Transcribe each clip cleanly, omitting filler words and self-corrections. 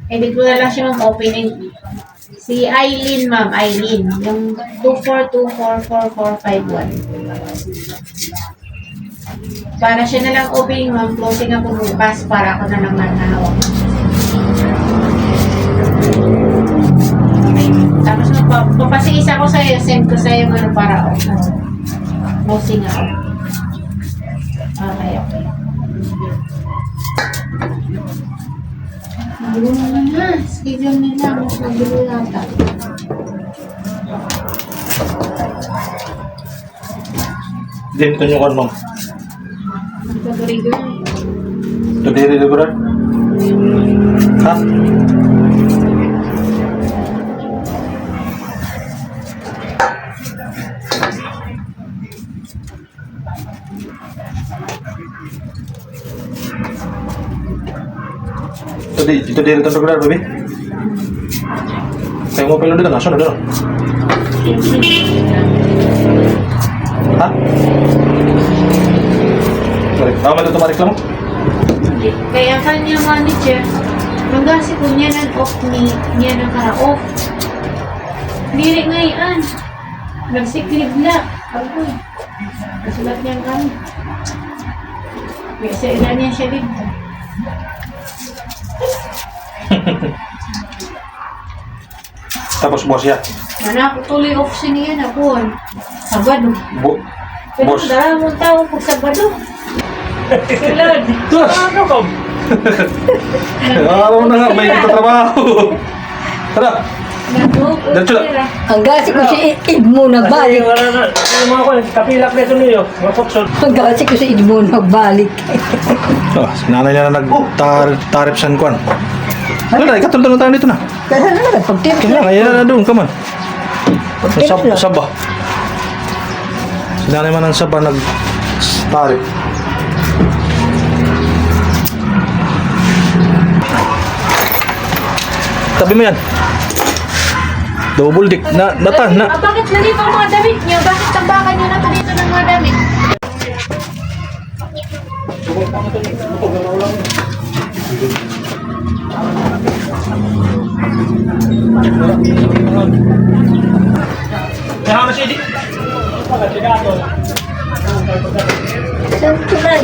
Edit ko na lang siya opening. Si Eileen, ma'am. Eileen. Yung 2424441. Para siya na lang opening, ma'am. Closing ako bukas para ako na lang nanahawak. Okay. Tapos papasiisa ko sa'yo. Send ko sa'yo yung para closing ako. Okay. Magulo naman na. Schedule nila. Mas magulo yata. Dito nyo kan, ma'am. Magpaparigo na. Ito diri liguran. Ha? Ito diri ito liguran, baby. Kayo mo pala dito, nasa na doon. Ha? Sorry, mama ito tumareklamo? Kaya kanya manager, magasi ko niya ng off niya ng kara-off. Dili ngayon. Nagsiklibla. Agoy. Nasulat niya ang kami. Kasi ilan niya siya dito. Tapos boss ya. Mana ako tuloy off siya niya na po. Sabado. Pero Boss. dahil mong tao pag Sabado. Tulad. Ano ka? Araw na nga, may nagtatrabaho. Tara. Diretso lang. Ang gasi ko si Idmo nagbalik. Yung mga ko, kapilak na ito niyo. Ang gasi ko si Idmo nagbalik. Oh, si nanay niya na nag-tarip san kwan. Ano na, ikatulong tayo dito na. Kaya na nagpag-tip Kaya kaya na doon, come on. Pag-tip lang. Saba. Si nanay man ang saba nag-tarip. Tabi mo yan. Double dick. Bakit nandito ang mga damit niyo? Bakit tambakan niyo na ito dito ng mga damit? Kaya na siya di. Sentral.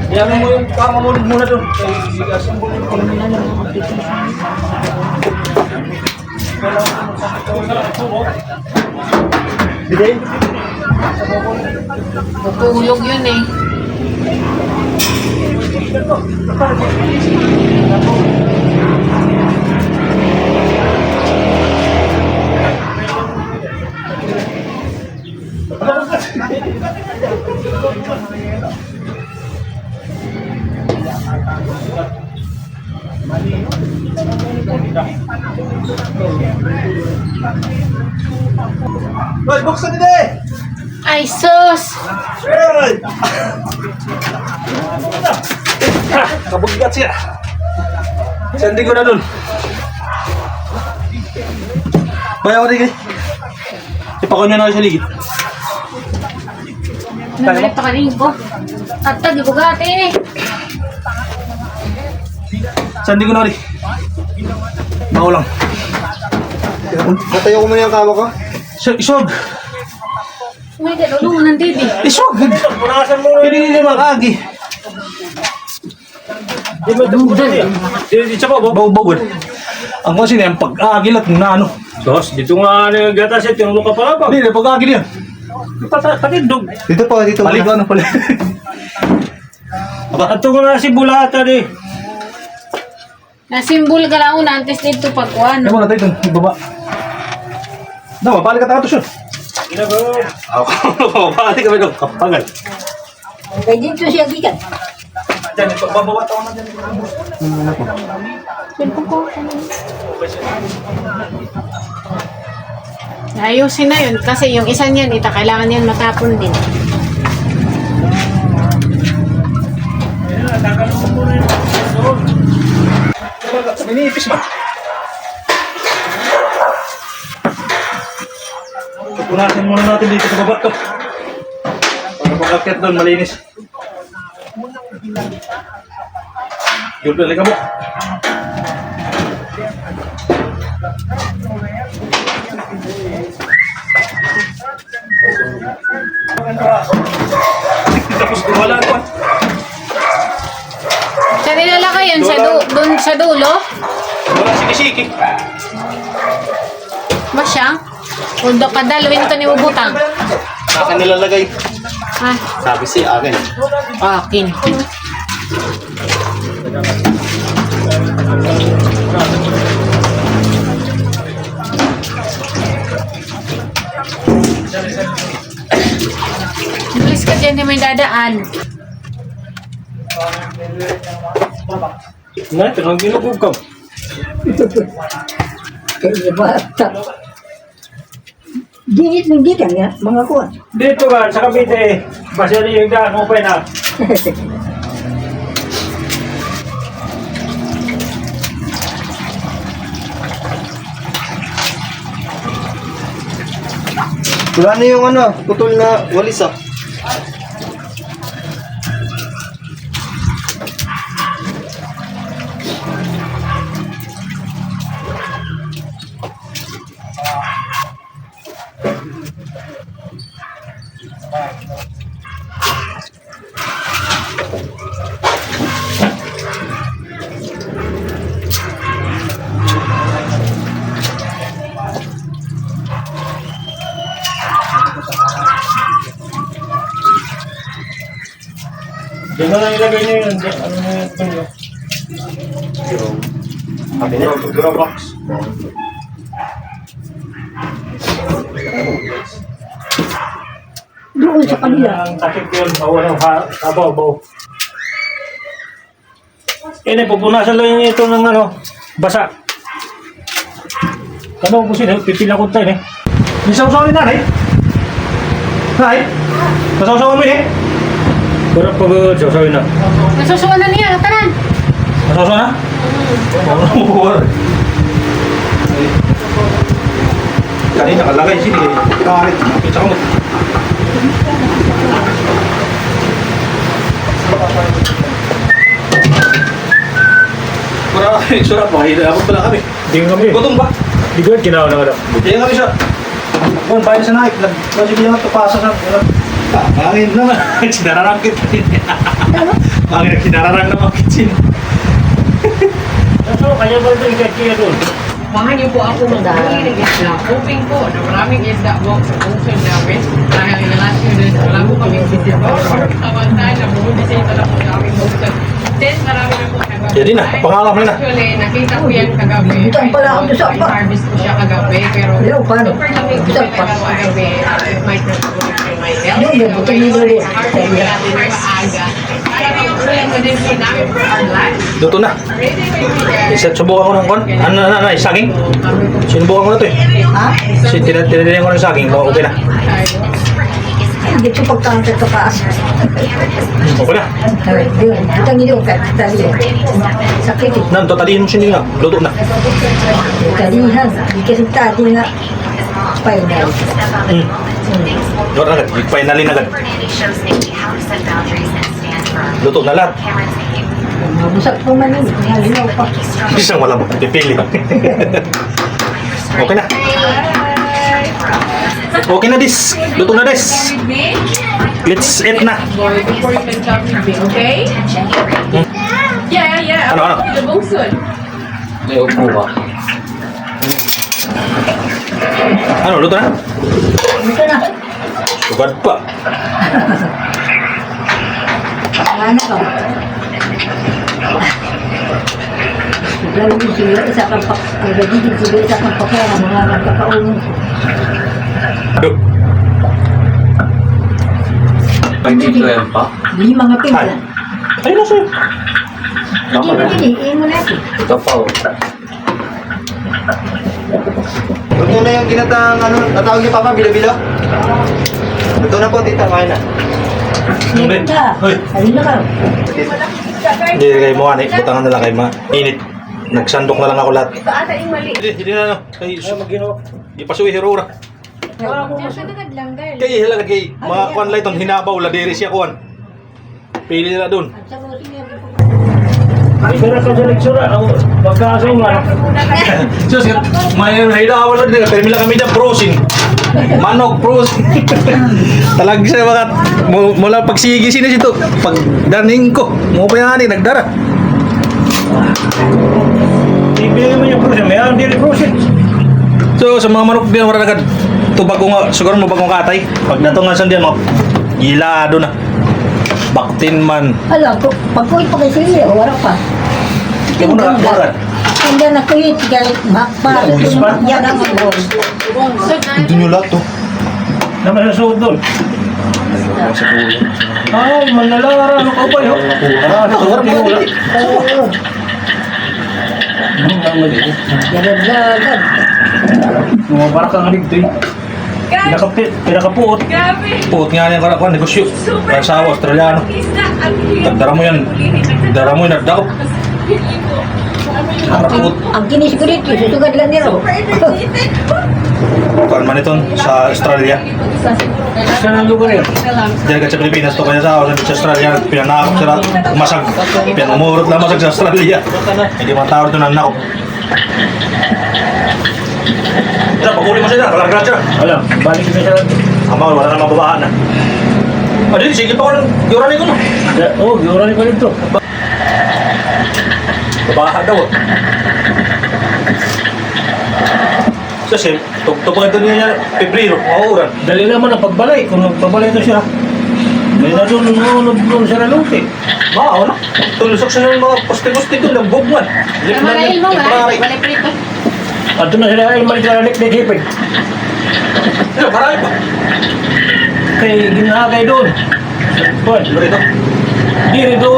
Yan mo yung kakamulid muna doon. Bigay? Matulog yun eh. Hoy, buksan nila eh! Ay, sus! Hey! Kabugat siya. Sandi ko na dun. Bayaw ko rin eh. Ipakon nyo na sa ligid. Nagalit pa ka rin ko. At tagi bugate eh. Sandi ko na rin. Bago lang. Natayo ko muna yung kama ko. Isog! May dalulong mo ng didi. Isog! Punasan mo. Hindi nila makagi. Di mo dumudan. Di siya po. Bago-bago. Ang kasi na yung pag-agil at na ano. Sos, dito nga nagata siya. Tinulong ka pala ba? Hindi, pag-agil yan. Patindog. Dito po, dito Palik ko muna. ano pala. Ato ko na si Bulata di. Nasimbol ka lang una antes dito pagkuhan. Ano muna tayo dun, ibaba. Dawa, balik ka tayo ito siya. Ginagawa. Ako, balik kami doon. Kapagal. Kaya dito siya gikan. Diyan, ito, babawa tayo na dyan. Ayusin na yun kasi yung isa niyan ita kailangan yan matapon din. Minipis ba? Punasin muna natin dito sa baba to. Para pag-akit doon, malinis. Yun, balik ka mo. Tapos wala ko. Sa nilalakay yun, dun sa dulo? Wala siki-siki. Masya? Undo ka dalawin ito ni Ubutang. Sa akin nilalagay. Ah, Sabi siya akin. akin. Bilis ka dyan, may dadaan. Na, tinang ginugugam. Kaya bata. Dingit ng gikan nga, mga kuwan. Dito ka, sa Cavite, basta yung daan mo pa na. Wala na yung ano, putol na walis ah. Diyan mo lang ilagay niyo yun. Ano na yun? Sabi niya, Dropbox. Doon sa kabila. Ang takip yun, walang kabaw-baw. Kaya pupunasan lang ito ng ano, basa. Ano ko sila, pipila ko tayo eh. Nisaw-saw rin na eh. Nay, nasaw-saw mo eh. Pero pag saw-sawin na. Nasusuwan na niya, tanan. Nasaw-saw na? Oo. Kanina nakalagay sini. Karit. Pizza ko mo. Para surap mo. Abot pala kami. Hindi nga kami. Gutom ba? Hindi ko kinawa na wala. Hindi kami siya. Kung bayan sa naik, kasi bilang ito pasa sa... Pangin naman. Sinararang kita. Pangin, sinararang naman kitsin. So, kaya ba ito yung doon? Samahan niyo po ako magpuli ng isda. Hoping po na maraming isda po sa puson namin. Dahil in the last few days, wala po kami sisipor. Samantay na bumibisita na po sa aming puson. Then, marami na po kagabi. Yan din na, pangalan mo na. Actually, nakita ko yan kagabi. Butang pala ako sa apa. harvest ko siya kagabi. Pero, Hello, paano? super lamig ko Butang pa. talaga kagabi. It might not work for my health. Yung yan, butang nilo rin. Harvest natin ng maaga. Para mag-ulan mo din po namin for our life. Luto na. Ready, baby. Isa, subukan ko ng kon. Ano na, saging? Sinubukan ko na to eh. Ha? Tinitirin ko ng saging. Okay na. Hindi ko pagkangkat ka paas. Okay na. Doon, butang nilo ka. Tali. Sakit eh. Nan, totalihin mo siya nga. Luto na. Talihan. Kasi tati nga. Final. Luto na agad. Finally na agad. Luto na lahat. Mabusak po man yun. Nalinaw pa. Isang walang pipili. Okay na. Okay na, dis. Luto na, dis. Let's eat na. Before you can chop your beef, okay? Yeah, yeah. Ano? The bungsun. May upo ba? Ano, luto na? Ito na. Sugad pa. Ano ka? Lalo yung sila, isa kang pak... Ang gagigil sila, isa kang pakera, mga nagkakaunong. Aduh. Dito yan pa? Hindi mga pila. Ay. Ayun na sa'yo. Hindi mo din, iin mo natin. Ito pa oh. Huwag mo na yung ginatang ano, natawag niyo Papa, bilo-bilo? Ito na po, tita, kain na. Hindi. Hoy. Ayun na ka. Hindi kayo mo ani. Butangan na lang kayo init. Nagsandok na lang ako lahat. Ito ata yung mali. Hindi na ano. Kay Ay, mag-ginawa. ipasuwi hero ra. Kaya hila kay mga kuan lang itong hinabaw, ladiri siya kuan. Pili nila dun. At sa mga sinabi ko, Ay, kaya ka dyan nagsura. Pagkasong nga. So, may hinabaw lang din. Kaya mila kami dyan, prosin. Manok, prosin. Talag siya mga, mula pagsigi siya ito. Pag daning ko, mo pa yan, nagdara. Ibigay mo yung cruise. Mayroon din yung cruise. So, sa mga manok din, wala agad. Ito bago nga, siguro mo bagong katay. Pag natungasan din mo, gilado na. Baktin man. alam ko, pag ko ito kay Silvia, wala pa. Hindi mo na agad. Hindi na ko ito, kaya para yan ang mga Ito nyo lahat to. Naman sa suot doon. Ay, manalara. Ano ka ba yun? Tinula. Gagad. Mga para kang alig to eh. Pinakapuot. Puot nga niya karakuan, negosyo. Kaya sa Australiano. Tagdara mo yan. Tagdara mo yan, nagdakop. Puot. Ang kinis ko dito, susugad lang nila. Kuan man ito sa Australia. Saan ang lugar yun? Diyan ka sa Pilipinas to kaya sa Australia. Pinanakop sila. Masag. Pinamurot na masag sa Australia. Hindi mga tao ito nanakop. Diyan, pag-uli mo sila. Kalarga siya. Alam, balik na siya lang. Ama, wala na mababahan na. Ah, di, sige pa ko lang. Giuranin ko no. Oo, giuran ko dito. Babahan daw. Kasi, tupag ito niya Pebrero, mauuran. Dali naman ang pagbalay. Kung nagpabalay ito siya, may nadunod siya na luti. Mao na. Tulusok siya ng mga poste-poste doon, ng bugman. Kamarain mo nga, wala prito. At doon na sila ay malikalalik na hipig. Ano, marami pa. Kay ginagay doon. Tuwan. Ano ito? Di rito.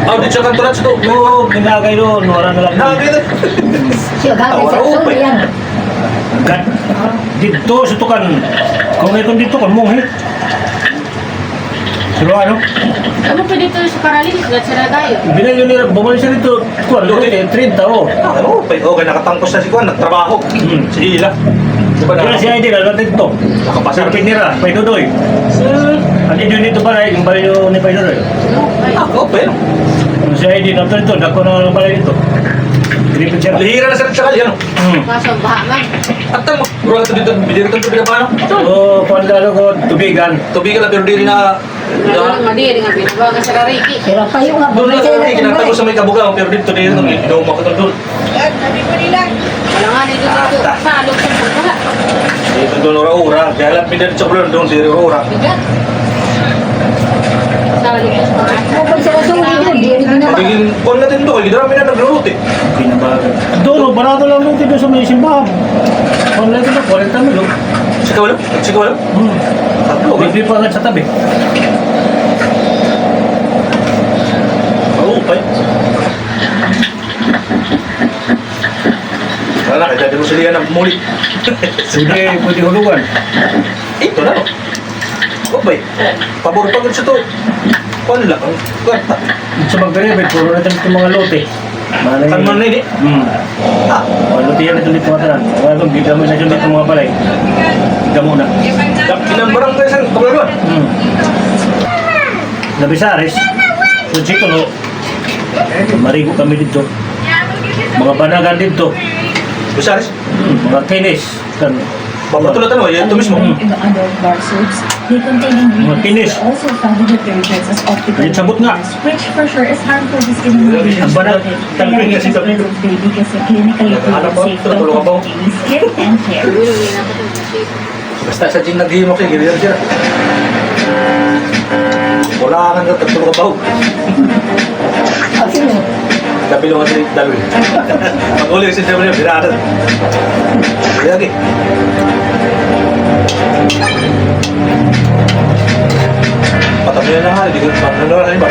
Audit sa kantoran sa ito. Oo, ginagay doon. Wala na lang. Nakakita. Siya gagawin sa sulo yan. Gat. Dito, sa tukan. Kung itong dito, kan mong Pero ano? Ano pa dito sa Paralis? Gat sa Ragayo. Binal yun nila, bumalik siya dito. Kuwan, luti, 30 o. Ano, okay, nakatangkos na si Juan, nagtrabaho. Si Hila. Diba Kaya na? si ID na natin ito. Nakapasar. Sa pinira, Paidodoy. At yun dito ba yung balay ni Paidodoy? Ako, pero. Si ID na ito, dako na ng balay dito. Gripin siya. Lihira na sa kali, ano? Kaso baha man. At tamo, bro, ito dito, bili ito tubig na paano? Oo, pandalo ko, tubigan. Tubigan na, pero di rin na... Wala nga diri nga binabaga sa Rariki. Sira pa yung nga, Doon bumay lang sa'yo sa na kinatago sa may kabugang, pero dito di rin, inuuma ko doon. Wala nga dito dito. Salog sa pagkala. Dito doon ura-ura, kaya lang pinag sa bulan doon, di ura-ura. Bigat. Salog sa pagkala. Bumay sa sulo yun, di rin ginawa. Pagiging, kung natin doon, hindi namin na nagluluti. Pinabagan. Doon, barato lang dito sa may simbahan. Kung lang dito, 40 mil. Sikaw lang? Sikaw lang? Tatlo, ba? Hindi pa agad sa tabi. Oo, pay. Wala na, kaya mo sila ng muli. Pwede hulugan. Ito na, no? Okay. Pabor pagod sa to. Kung lang, ang kwarta. Sa magberebet, puro natin itong mga lote. Kan man na ini? Ah, Mga lote yan ito dito mga tanan. Wala itong bigla mo na dyan dito mga balay. Bigla muna. kinang barangay sa Paglaluan. Nabisares. So, chiko no. Marigo kami dito. Mga banagan dito. Bisaris. Mga kinis. Kan. Papatulatan mo, yan ito mismo. In the adult bar soaps, they contain ingredients that are also found in detergents as optical Ayun, sabot nga. cleaners, which for sure is harmful to skin and baby. Ang banal. Kaya Talpin it kasi is ito. approved baby kasi clinically Ano proven po? safe Tulog ka both po? for baby skin and hair. Basta sa gym naghihimo siya, giliran siya. Wala ka nga tatulog ka ba? Ah, sino? Dabi lang kasi dabi. Pag-uli kasi dabi niya, birada. Kaya lagi. Patabi na nga, hindi ko nalala ba?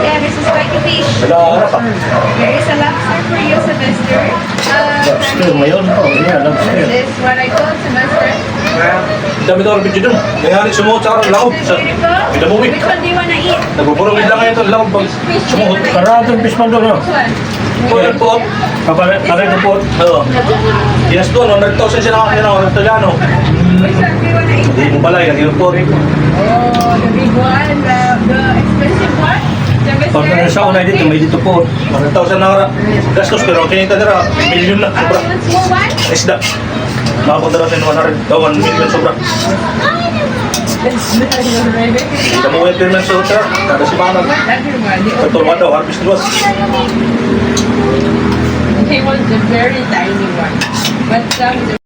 Yeah, this is spiky fish. Wala pa. There is a lobster for you, Sylvester. Lobster, mayon po. Yeah, lobster. This is what I call Sylvester. Dami daw ang video dun. Nangyari sumuot sa araw, lakot. Sa Pinamuwi. Which one do you wanna eat? Nagpupurumid lang ngayon ito, lakot pag sumuot. Karatong fish man doon, no? Puro po. Paparay ko po. Oo. Yes doon, 100,000 siya na Italiano. Which one do you wanna eat? Hindi mo balay, naging po. Oh, the big one, the expensive one? The best Pag sa una dito, may dito po. 100,000 na gastos, pero ang kinita nila, milyon na. Ah, Sobra. you want small one? Isda. Makapunta natin 1 million sobra. Kita mo yung pirmen sa hotel, kada simana. Katulwa daw, harvest luwas. He wants a very tiny one. But some